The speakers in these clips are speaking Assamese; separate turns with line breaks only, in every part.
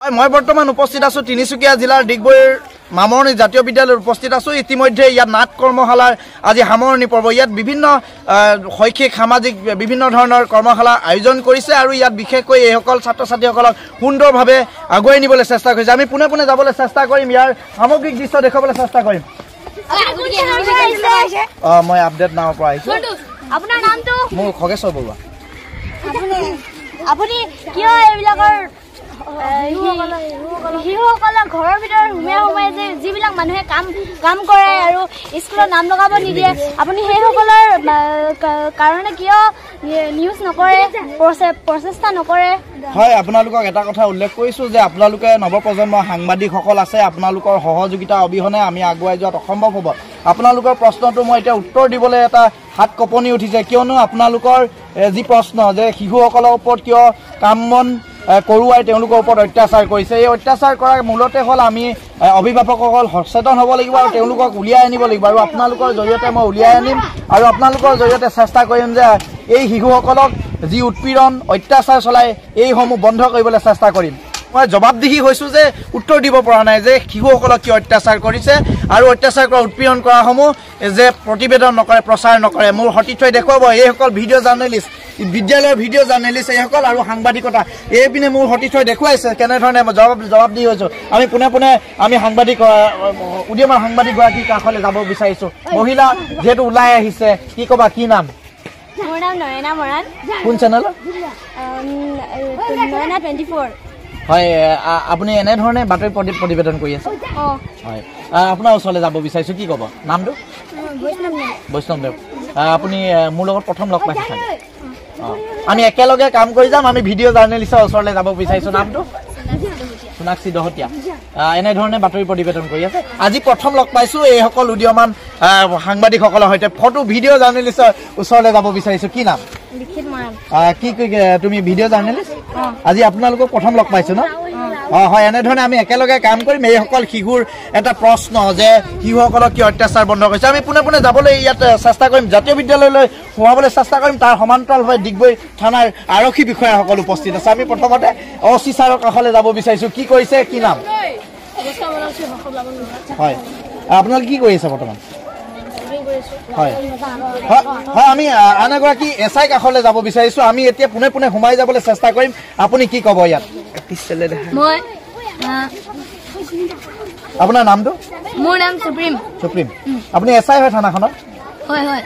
মই বৰ্তমান উপস্থিত আছো তিনিচুকীয়া জিলাৰ ডিগবৈৰ মামৰণি জাতীয় বিদ্যালয়ত উপস্থিত আছো। ইতিমধ্যে ইয়াত নাট কৰ্মশালাৰ আজি সামৰণি পৰ্ব। ইয়াত বিভিন্ন শৈক্ষিক সামাজিক বিভিন্ন ধৰণৰ কৰ্মশালা আয়োজন কৰিছে আৰু ইয়াত বিশেষকৈ এইসকল ছাত্ৰ ছাত্ৰীসকলক সুন্দৰভাৱে আগুৱাই নিবলৈ চেষ্টা কৰিছে। আমি পোনে পোনে যাবলৈ চেষ্টা কৰিম, ইয়াৰ সামগ্ৰিক দৃশ্য দেখুৱাবলৈ চেষ্টা কৰিম। মই আপডেট নামৰ পৰা আহিছো।
আপোনাৰ নামটো?
মোৰ খগেশ্বৰ বৰুৱা।
আপুনি কিয় এইবিলাকৰ শিশুসকলক ঘৰৰ ভিতৰত সোমাই যে যিবিলাক মানুহে কাম কৰে আৰু স্কুলত নাম লগাব নিদিয়ে, আপুনি সেইসকলৰ কাৰণে কিয় নিউজ নকৰে, প্ৰচেষ্টা নকৰে?
হয়, আপোনালোকক এটা কথা উল্লেখ কৰিছোঁ যে আপোনালোকে নৱপ্ৰজন্মৰ সাংবাদিকসকল আছে, আপোনালোকৰ সহযোগিতা অবিহনে আমি আগুৱাই যোৱাত অসম্ভৱ হ'ব। আপোনালোকৰ প্ৰশ্নটো মই এতিয়া উত্তৰ দিবলৈ এটা হাত কঁপনি উঠিছে, কিয়নো আপোনালোকৰ যি প্ৰশ্ন যে শিশুসকলৰ ওপৰত কিয় কাম বন কৰোৱাই তেওঁলোকৰ ওপৰত অত্যাচাৰ কৰিছে, এই অত্যাচাৰ কৰাৰ মূলতে হ'ল আমি অভিভাৱকসকল সচেতন হ'ব লাগিব আৰু তেওঁলোকক উলিয়াই আনিব লাগিব। আৰু আপোনালোকৰ জৰিয়তে মই উলিয়াই আনিম আৰু আপোনালোকৰ জৰিয়তে চেষ্টা কৰিম যে এই শিশুসকলক যি উৎপীড়ন অত্যাচাৰ চলাই এইসমূহ বন্ধ কৰিবলৈ চেষ্টা কৰিম। মই জবাবদিহি হৈছোঁ যে উত্তৰ দিব পৰা নাই যে শিশুসকলক কিয় অত্যাচাৰ কৰিছে আৰু অত্যাচাৰ কৰা উৎপীড়ন কৰাসমূহ যে প্ৰতিবেদন নকৰে, প্ৰচাৰ নকৰে। মোৰ সতীৰ্থই দেখুৱাব এইসকল ভিডিঅ' জাৰ্নেলিষ্ট, বিদ্যালয়ৰ ভিডিঅ' জাৰ্নেলিষ্ট এইসকল আৰু সাংবাদিকতা। এইপিনে মোৰ সতীৰ্থই দেখুৱাইছে কেনেধৰণে মই জবাবদিহি হৈছোঁ। আমি পোনে পোনে আমি সাংবাদিক উদীয়মান সাংবাদিকগৰাকীৰ কাষলৈ যাব বিচাৰিছোঁ। মহিলা যিহেতু ওলাই আহিছে, কি ক'বা, কি নাম?
মোৰ নাম নয়না মৰাণ।
কোন চেনেলৰ?
নয়না 24।
হয়, আপুনি এনেধৰণে বাতৰি প্ৰতিবেদন কৰি আছে? হয়, আপোনাৰ ওচৰলৈ যাব বিচাৰিছোঁ, কি ক'ব? নামটো? বৈষ্ণৱদেৱ। আপুনি মোৰ লগত প্ৰথম লগ পাইছে চাগে? অঁ, আমি একেলগে কাম কৰি যাম। আমি ভিডিঅ' জাৰ্নেলিষ্টৰ ওচৰলৈ যাব বিচাৰিছোঁ। নামটো? সোণাক্ষী দহতীয়া। এনেধৰণে বাতৰি প্ৰতিবেদন কৰি আছে। আজি প্ৰথম লগ পাইছোঁ এইসকল উদীয়মান সাংবাদিকসকলৰ সৈতে। ফটো ভিডিঅ' জাৰ্নেলিষ্টৰ ওচৰলৈ যাব বিচাৰিছোঁ। কি নাম? কি তুমি ভিডিঅ' জাৰ্নেলিষ্ট? আজি আপোনালোকক প্ৰথম লগ পাইছোঁ ন? অঁ, হয়, এনেধৰণে আমি একেলগে কাম কৰিম। এইসকল শিশুৰ এটা প্ৰশ্ন যে শিশুসকলক কিয় অত্যাচাৰ বন্ধ কৰিছে, আমি পোনে পোনে যাবলৈ ইয়াত চেষ্টা কৰিম, জাতীয় বিদ্যালয়লৈ সোমাবলৈ চেষ্টা কৰিম। তাৰ সমান্তৰালভাৱে ডিগবৈ থানাৰ আৰক্ষী বিষয়াসকল উপস্থিত আছে। আমি প্ৰথমতে অচি ছাৰৰ কাষলৈ যাব বিচাৰিছোঁ। কি কৰিছে, কি নাম? হয়, আপোনালোকে কি কৰি আছে বৰ্তমান? হয় হয়, আমি আন এগৰাকী এছআই কাষলৈ যাব বিচাৰিছোঁ। আমি এতিয়া পোনে পোনে সোমাই যাবলৈ চেষ্টা কৰিম। আপুনি কি ক'ব ইয়াত? আপোনাৰ নামটো?
মোৰ নাম সুপ্ৰিম।
সুপ্ৰিম, আপুনি এছআই হয় থানাখনত?
হয় হয়।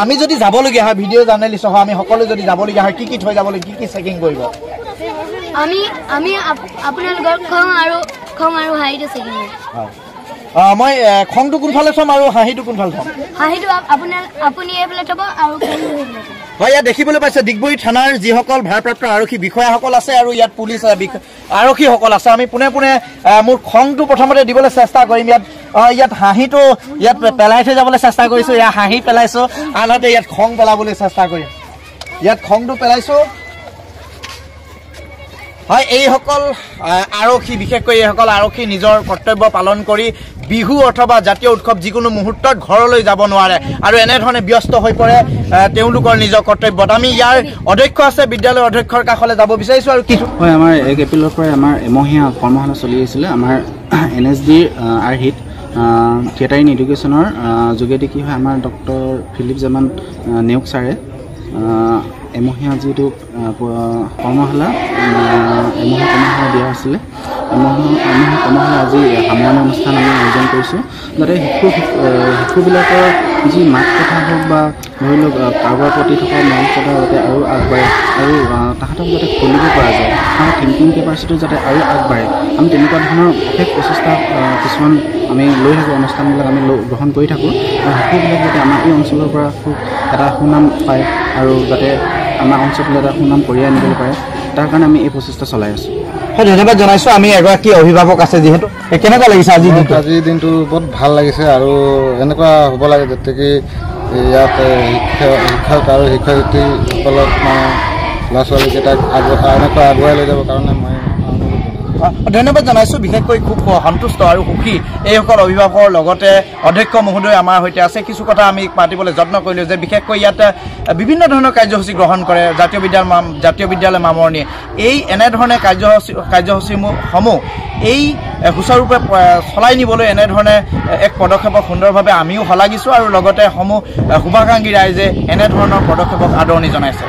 আমি যদি যাবলগীয়া হয়, ভিডিঅ' জাৰ্নেলিষ্ট হয়, আমি সকলো যদি যাবলগীয়া হয়, কি কি থৈ যাবলৈ, কি কি চেকিং কৰিব?
আমি আপোনালোকৰ খং আৰু হাঁহিটো চেকিং কৰিম।
হয়, মই খংটো কোনফালে থ'ম আৰু হাঁহিটো কোনফালে থ'ম?
হাঁহিটো আপুনি এইফালে থ'ব আৰু
হয়, ইয়াত দেখিবলৈ পাইছে ডিগবৈ থানাৰ যিসকল ভাৰপ্ৰাপ্ত আৰক্ষী বিষয়াসকল আছে আৰু ইয়াত পুলিচ আৰক্ষীসকল আছে। আমি পোনে পোনে মোৰ খংটো প্ৰথমতে দিবলৈ চেষ্টা কৰিম। ইয়াত হাঁহিটো ইয়াত পেলাই থৈ যাবলৈ চেষ্টা কৰিছোঁ। ইয়াত হাঁহি পেলাইছোঁ, আনহাতে ইয়াত খং পেলাবলৈ চেষ্টা কৰিম। ইয়াত খংটো পেলাইছোঁ। হয়, এইসকল আৰক্ষী, বিশেষকৈ এইসকল আৰক্ষী নিজৰ কৰ্তব্য পালন কৰি বিহু অথবা জাতীয় উৎসৱ যিকোনো মুহূৰ্তত ঘৰলৈ যাব নোৱাৰে আৰু এনেধৰণে ব্যস্ত হৈ পৰে তেওঁলোকৰ নিজৰ কৰ্তব্যত। আমি ইয়াৰ অধ্যক্ষ আছে, বিদ্যালয়ৰ অধ্যক্ষৰ কাষলৈ যাব বিচাৰিছোঁ। আৰু কি
হয়, আমাৰ 1 এপ্ৰিলৰ পৰাই আমাৰ এমহীয়া কৰ্মশালা চলি আহিছিলে। আমাৰ NSDৰ আৰ্হিত থিয়েটাৰ ইন এডুকেশ্যনৰ যোগেদি কি হয়, আমাৰ ডক্টৰ ফিলিপ জামান নেওগ ছাৰে এমহীয়া যিটো কৰ্মশালা দিয়া হৈছিলে, এমহীয়া কৰ্মশালা আজি সামৰণি অনুষ্ঠান আমি আয়োজন কৰিছোঁ, যাতে শিশুবিলাকৰ যি মাত কথা হওক বা ধৰি লওক কাৰোবাৰ প্ৰতি থকা মৰম কথা যাতে আৰু আগবাঢ়ে আৰু তাহাঁতক যাতে খুলিব পৰা যায়, তাহাঁতৰ থিংকিং কেপাচিটি যাতে আৰু আগবাঢ়ে। আমি তেনেকুৱা ধৰণৰ বিশেষ প্ৰচেষ্টা কিছুমান আমি লৈ থাকোঁ, অনুষ্ঠানবিলাক আমি গ্ৰহণ কৰি থাকোঁ আৰু শিশুবিলাক যাতে আমাৰ এই অঞ্চলৰ পৰা খুব এটা সুনাম পায় আৰু যাতে আমাৰ অঞ্চলটোলৈ এটা সুনাম কঢ়িয়াই আনিবলৈ পাৰে, তাৰ কাৰণে আমি এই প্ৰচেষ্টা চলাই আছোঁ।
হয়, ধন্যবাদ জনাইছোঁ। আমি এগৰাকী অভিভাৱক আছে যিহেতু, কেনেকুৱা লাগিছে আজিৰ
দিনটো? বহুত ভাল লাগিছে আৰু এনেকুৱা হ'ব লাগে যাতে কি ইয়াত শিক্ষক আৰু শিক্ষয়িত্ৰীসকলক মানে ল'ৰা ছোৱালীকেইটাক এনেকুৱা আগুৱাই লৈ যাবৰ কাৰণে মই
ধন্যবাদ জনাইছোঁ। বিশেষকৈ খুব সন্তুষ্ট আৰু সুখী এইসকল অভিভাৱকৰ লগতে অধ্যক্ষ মহোদয় আমাৰ সৈতে আছে। কিছু কথা আমি পাতিবলৈ যত্ন কৰিলোঁ যে বিশেষকৈ ইয়াত বিভিন্ন ধৰণৰ কাৰ্যসূচী গ্ৰহণ কৰে জাতীয় বিদ্যালয় মামৰণিয়ে। এই এনেধৰণে কাৰ্যসূচীসমূহ এই সুচাৰুৰূপে চলাই নিবলৈ এনেধৰণে এক পদক্ষেপক সুন্দৰভাৱে আমিও শলাগিছোঁ আৰু লগতে সমূহ শুভাকাংক্ষী ৰাইজে এনেধৰণৰ পদক্ষেপক আদৰণি জনাইছে।